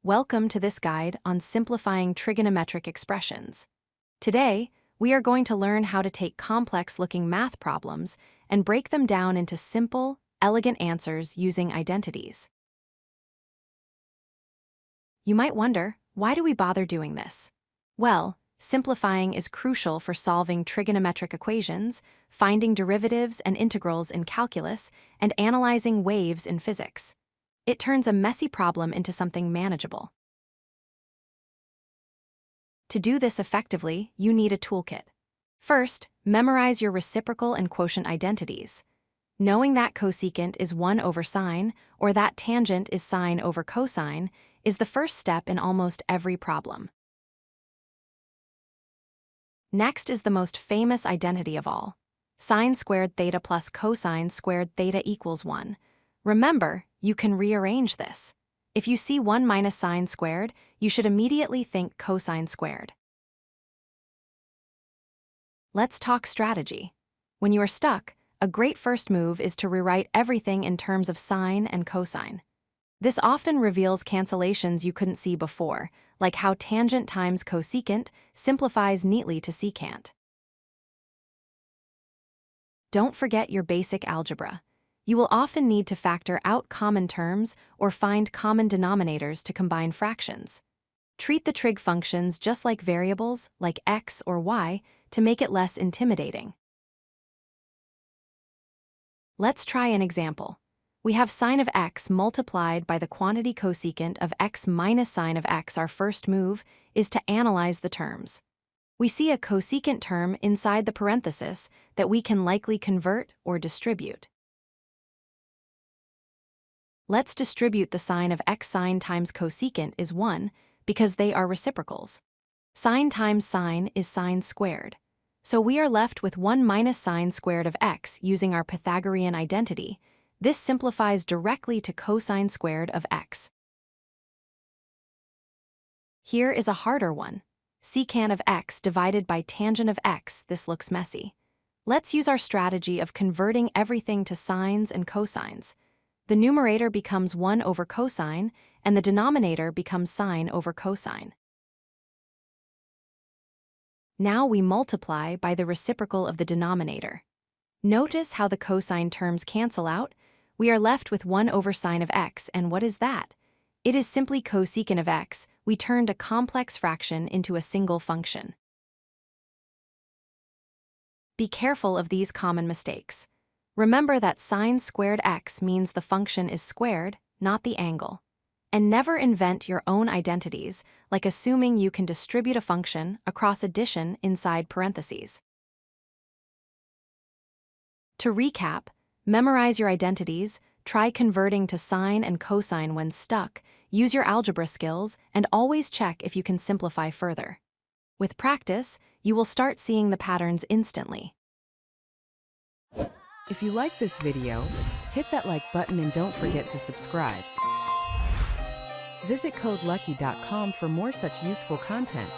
Welcome to this guide on simplifying trigonometric expressions. Today, we are going to learn how to take complex-looking math problems and break them down into simple, elegant answers using identities. You might wonder, why do we bother doing this? Well, simplifying is crucial for solving trigonometric equations, finding derivatives and integrals in calculus, and analyzing waves in physics. It turns a messy problem into something manageable. To do this effectively, you need a toolkit. First, memorize your reciprocal and quotient identities. Knowing that cosecant is 1 over sine, or that tangent is sine over cosine, is the first step in almost every problem. Next is the most famous identity of all. Sine squared theta plus cosine squared theta equals 1. Remember, you can rearrange this. If you see 1 minus sine squared, you should immediately think cosine squared. Let's talk strategy. When you are stuck, a great first move is to rewrite everything in terms of sine and cosine. This often reveals cancellations you couldn't see before, like how tangent times cosecant simplifies neatly to secant. Don't forget your basic algebra. You will often need to factor out common terms or find common denominators to combine fractions. Treat the trig functions just like variables, like x or y, to make it less intimidating. Let's try an example. We have sine of x multiplied by the quantity cosecant of x minus sine of x. Our first move is to analyze the terms. We see a cosecant term inside the parenthesis that we can likely convert or distribute. Let's distribute the sine of x. Sine times cosecant is 1 because they are reciprocals. Sine times sine is sine squared. So we are left with 1 minus sine squared of x using our Pythagorean identity. This simplifies directly to cosine squared of x. Here is a harder one. Secant of x divided by tangent of x. This looks messy. Let's use our strategy of converting everything to sines and cosines. The numerator becomes 1 over cosine, and the denominator becomes sine over cosine. Now we multiply by the reciprocal of the denominator. Notice how the cosine terms cancel out? We are left with 1 over sine of x, and what is that? It is simply cosecant of x. We turned a complex fraction into a single function. Be careful of these common mistakes. Remember that sine squared x means the function is squared, not the angle. And never invent your own identities, like assuming you can distribute a function across addition inside parentheses. To recap, memorize your identities, try converting to sine and cosine when stuck, use your algebra skills, and always check if you can simplify further. With practice, you will start seeing the patterns instantly. If you like this video, hit that like button and don't forget to subscribe. Visit codelucky.com for more such useful content.